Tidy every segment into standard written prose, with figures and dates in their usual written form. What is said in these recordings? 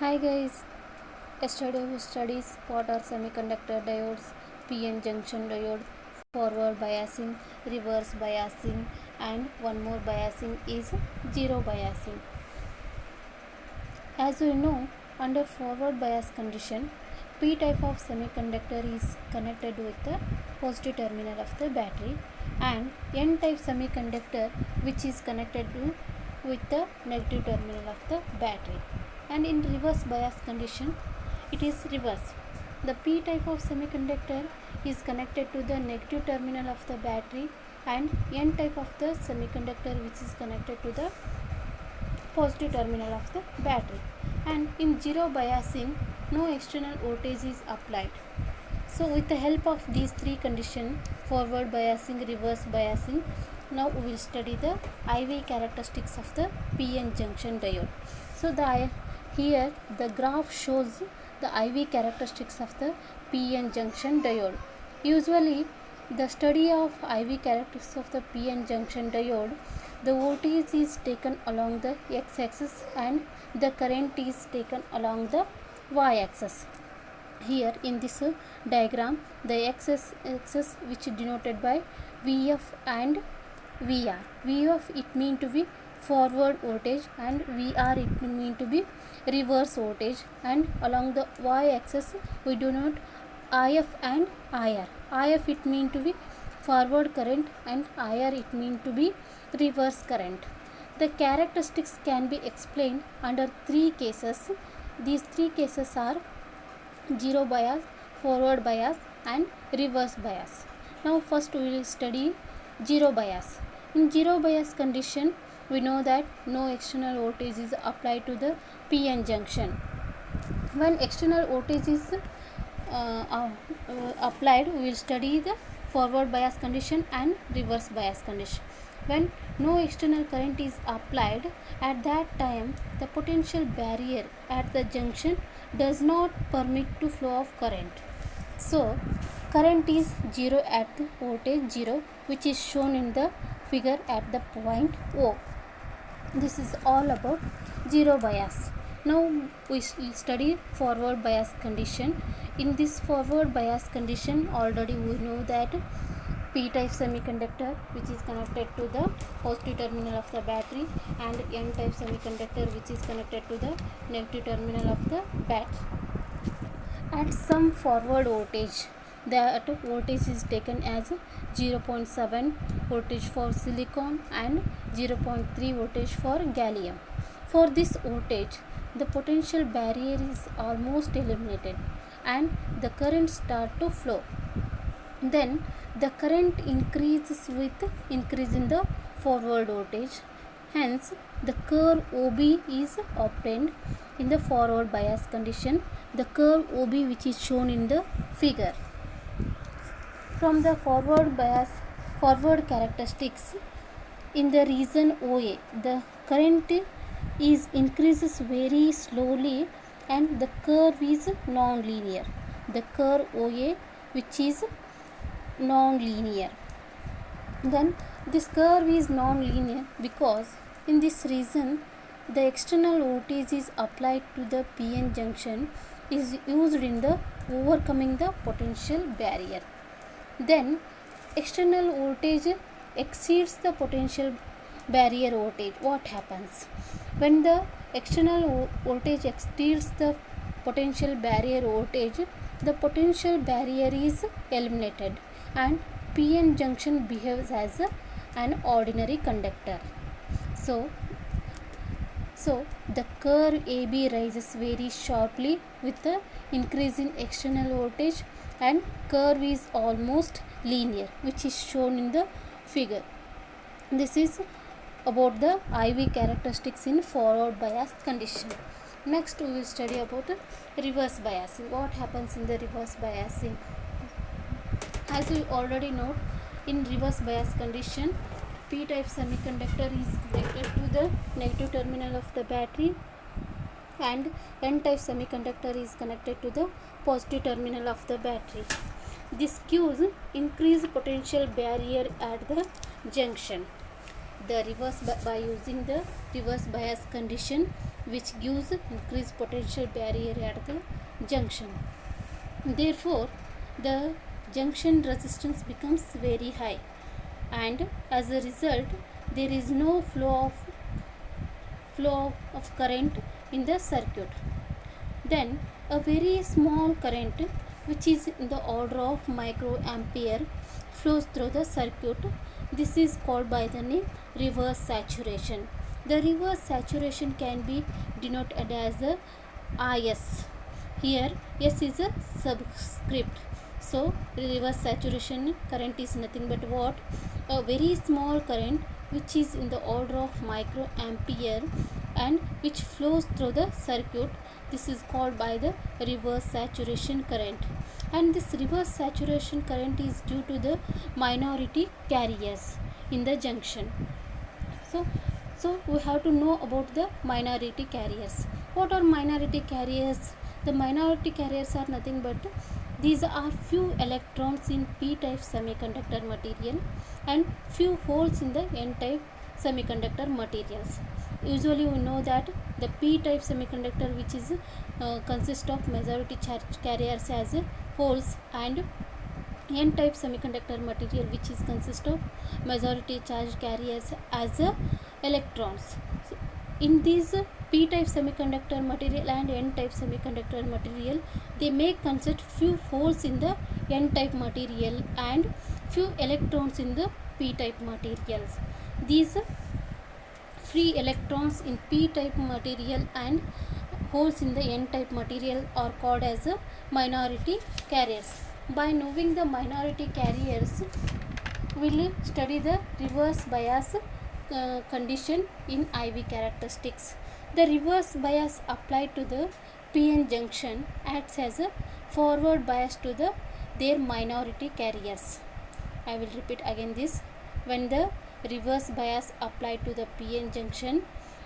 Hi guys, yesterday we studies what are semiconductor diodes, PN junction diode, forward biasing, reverse biasing, and one more biasing is zero biasing. As we know, under forward bias condition, P type of semiconductor is connected with the positive terminal of the battery, and N type semiconductor which is connected with the negative terminal of the battery. And in reverse bias condition, it is reverse. The P type of semiconductor is connected to the negative terminal of the battery, and N type of the semiconductor which is connected to the positive terminal of the battery. And in zero biasing, no external voltage is applied. So with the help of these three conditions, forward biasing, reverse biasing, now we will study the IV characteristics of the PN junction diode. So here the graph shows the IV characteristics of the PN junction diode. Usually the study of IV characteristics of the PN junction diode, the voltage is taken along the x-axis and the current is taken along the y-axis. Here in this diagram, the x-axis which is denoted by Vf and Vr. Vf it mean to be forward voltage and Vr it mean to be reverse voltage, and along the y-axis we denote If and Ir. If it mean to be forward current and Ir it mean to be reverse current. The characteristics can be explained under three cases. These three cases are zero bias, forward bias, and reverse bias. Now first we will study zero bias. In zero bias condition, we know that no external voltage is applied to the PN junction. When external voltage is applied, we will study the forward bias condition and reverse bias condition. When no external current is applied, at that time the potential barrier at the junction does not permit to flow of current. So current is zero at the voltage 0, which is shown in the figure at the point O. This is all about zero bias. Now we study forward bias condition. In this forward bias condition, already we know that P type semiconductor which is connected to the positive terminal of the battery, and N type semiconductor which is connected to the negative terminal of the battery. At some forward voltage, that voltage is taken as 0.7 voltage for silicon and 0.3 voltage for gallium. For this voltage, the potential barrier is almost eliminated and the current start to flow. Then the current increases with increase in the forward voltage. Hence, the curve OB is obtained in the forward bias condition. The curve OB which is shown in the figure. From the forward bias, forward characteristics, in the region OA, the current is increases very slowly and the curve is non-linear. The curve OA which is non-linear. Then this curve is non-linear because in this region the external voltage is applied to the PN junction is used in the overcoming the potential barrier. Then external voltage exceeds the potential barrier voltage. What happens when the external voltage exceeds the potential barrier voltage? The potential barrier is eliminated and PN junction behaves as an ordinary conductor. So the curve AB rises very sharply with the increase in external voltage and curve is almost linear, which is shown in the figure. This is about the IV characteristics in forward bias condition. Next we will study about the reverse biasing. What happens in the reverse biasing? As we already know, in reverse bias condition, P type semiconductor is connected to the negative terminal of the battery and N type semiconductor is connected to the positive terminal of the battery. This gives increased potential barrier at the junction. The reverse by using the reverse bias condition, which gives increased potential barrier at the junction. Therefore, the junction resistance becomes very high, and as a result there is no flow of current in the circuit. Then a very small current, which is in the order of microampere, flows through the circuit. This is called by the name reverse saturation. The reverse saturation can be denoted as the IS. Here S is a subscript. So reverse saturation current is nothing but what? A very small current which is in the order of microampere and which flows through the circuit. This is called by the reverse saturation current, and this reverse saturation current is due to the minority carriers in the junction. So we have to know about the minority carriers. What are minority carriers? The minority carriers are nothing but these are few electrons in p-type semiconductor material and few holes in the n-type semiconductor materials. Usually we know that the p-type semiconductor, which is consists of majority charge carriers as holes, and n-type semiconductor material, which is consist of majority charge carriers as electrons. So, in these p-type semiconductor material and n-type semiconductor material, they may consist few holes in the n-type material and few electrons in the p-type materials. These free electrons in p-type material and holes in the n-type material are called as minority carriers. By knowing the minority carriers, we will study the reverse bias condition in IV characteristics. The reverse bias applied to the PN junction acts as a forward bias to their minority carriers. I will repeat again this. When the reverse bias applied to the PN junction,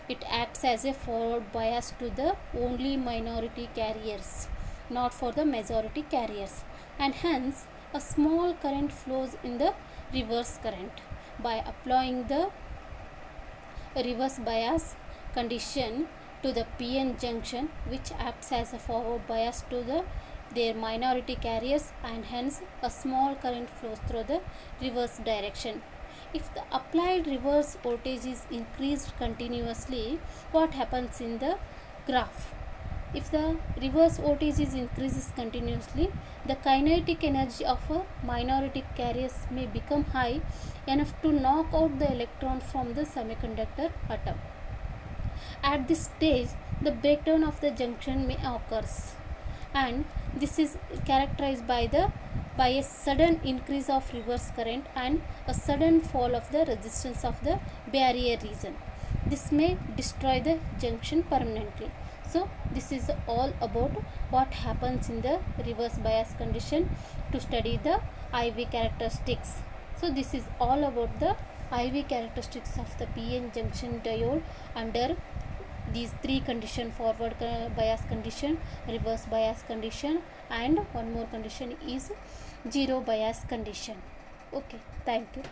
it acts as a forward bias to the only minority carriers, not for the majority carriers, and hence a small current flows in the reverse current. By applying the reverse bias condition to the PN junction, which acts as a forward bias to their minority carriers, and hence a small current flows through the reverse direction. If the applied reverse voltage is increased continuously, what happens in the graph? If the reverse voltage is increases continuously, the kinetic energy of a minority carriers may become high enough to knock out the electron from the semiconductor atom. At this stage, the breakdown of the junction may occur, and this is characterized by a sudden increase of reverse current and a sudden fall of the resistance of the barrier region. This may destroy the junction permanently. So this is all about what happens in the reverse bias condition to study the IV characteristics. So this is all about the IV characteristics of the PN junction diode under these three condition: forward bias condition, reverse bias condition, and one more condition is zero bias condition. Okay, thank you.